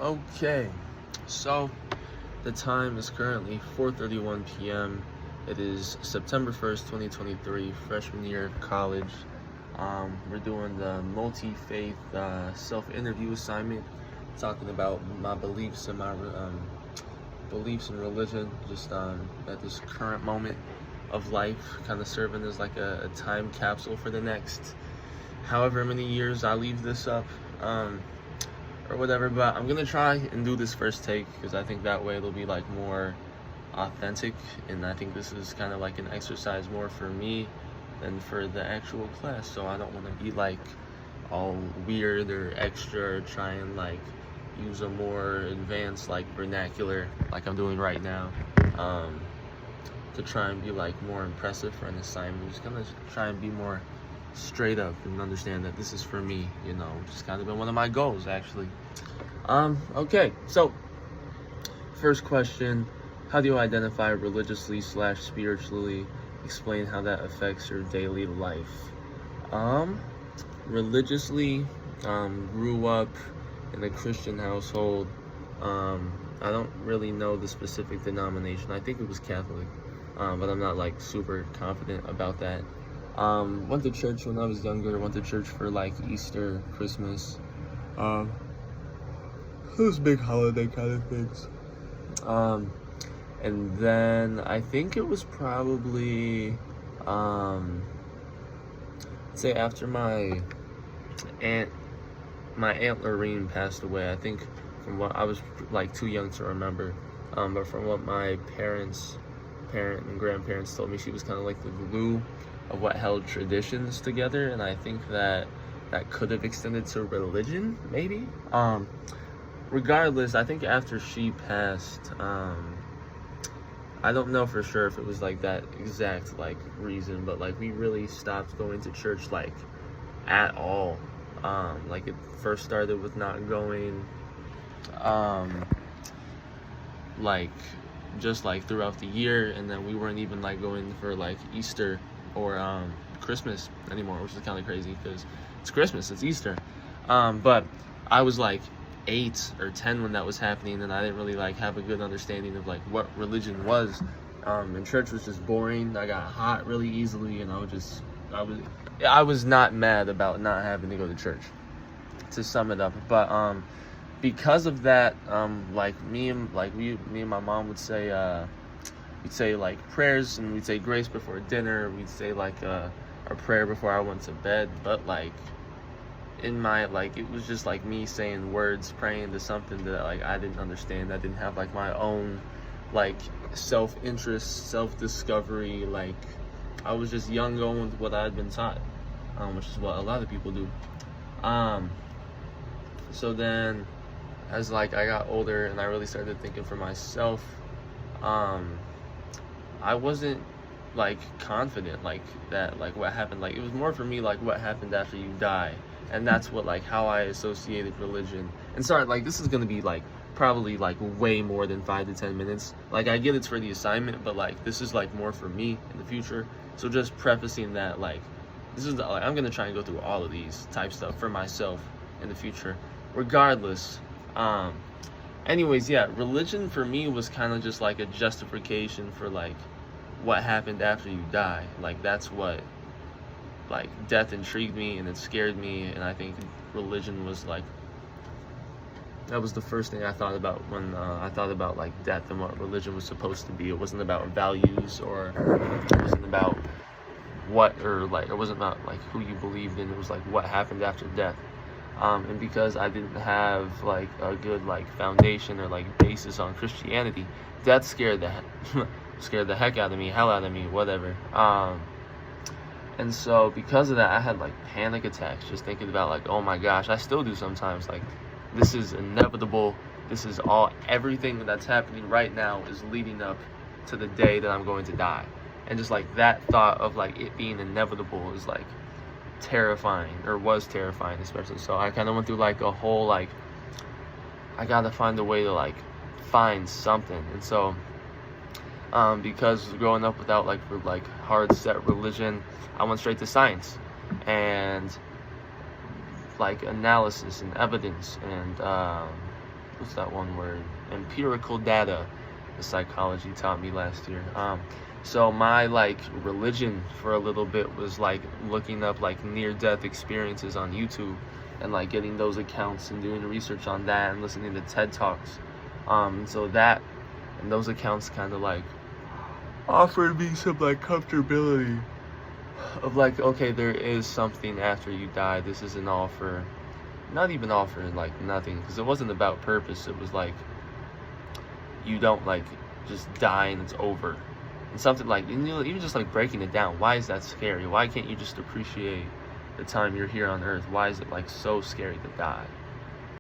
Okay, so the time is currently 4:31 p.m. It is September 1st, 2023, freshman year of college. We're doing the Mulitfaith self-interview assignment, talking about my beliefs and my beliefs in religion, just at this current moment of life, kind of serving as like a time capsule for the next however many years I leave this up. Or whatever, but I'm gonna try and do this first take because I think that way it'll be like more authentic, and I think this is kind of like an exercise more for me than for the actual class, so I don't want to be like all weird or extra or try and like use a more advanced like vernacular like I'm doing right now, to try and be like more impressive for an assignment. I'm just gonna try and be more straight up and understand that this is for me, which has kind of been one of my goals actually. Okay, so first question: how do you identify religiously/spiritually? Explain how that affects your daily life. Religiously, grew up in a Christian household. I don't really know the specific denomination. I think it was Catholic, but I'm not like super confident about that. Went to church when I was younger. Went to church for like Easter, Christmas, those big holiday kind of things. And then I think it was probably, say after my aunt Lorene passed away. I think from what I was like too young to remember, but from what my parent and grandparents told me, she was kind of like the glue of what held traditions together, and I think that could have extended to religion, maybe. Regardless, I think after she passed, I don't know for sure if it was like that exact like reason, but like we really stopped going to church like at all. Like it first started with not going, like just like throughout the year, and then we weren't even like going for like Easter or Christmas anymore, which is kind of crazy because it's Christmas, it's Easter. But I was like 8 or 10 when that was happening, and I didn't really like have a good understanding of like what religion was. And church was just boring. I got hot really easily, and I was not mad about not having to go to church, to sum it up. But because of that, like me and my mom would say, we'd say like prayers, and we'd say grace before dinner. We'd say like a prayer before I went to bed. But like in my like, it was just like me saying words, praying to something that like I didn't understand. I didn't have like my own like self-interest, self-discovery. Like I was just young, going with what I had been taught, which is what a lot of people do. So then as like I got older and I really started thinking for myself, I wasn't like confident like that, like what happened, like it was more for me like what happened after you die. And that's what like how I associated religion. And sorry, like this is gonna be like probably like way more than 5 to 10 minutes. Like I get it's for the assignment, but like this is like more for me in the future. So just prefacing that, like this is like I'm gonna try and go through all of these type stuff for myself in the future, regardless. Anyways, yeah, religion for me was kind of just like a justification for like what happened after you die. Like that's what, like death intrigued me and it scared me, and I think religion was like, that was the first thing I thought about when I thought about like death and what religion was supposed to be. It wasn't about values, or it wasn't about what, or like it wasn't about like who you believed in. It was like what happened after death. And because I didn't have like a good like foundation or like basis on Christianity, that scared the heck out of me, hell out of me, whatever. And so because of that, I had like panic attacks just thinking about like, oh my gosh, I still do sometimes, like this is inevitable. This is everything that's happening right now is leading up to the day that I'm going to die. And just like that thought of like it being inevitable is like terrifying, or was terrifying especially. So I kind of went through like a whole like, I gotta find a way to like find something. And so because growing up without like hard set religion, I went straight to science and like analysis and evidence and what's that one word? Empirical data. The psychology taught me last year. So my like religion for a little bit was like looking up like near-death experiences on YouTube and like getting those accounts and doing research on that and listening to TED Talks. So that and those accounts kind of like offered me some like comfortability of like, okay, there is something after you die. This isn't all for, not even all for like nothing, because it wasn't about purpose. It was like you don't like just die and it's over. And something like, you know, even just like breaking it down, why is that scary? Why can't you just appreciate the time you're here on earth? Why is it like so scary to die?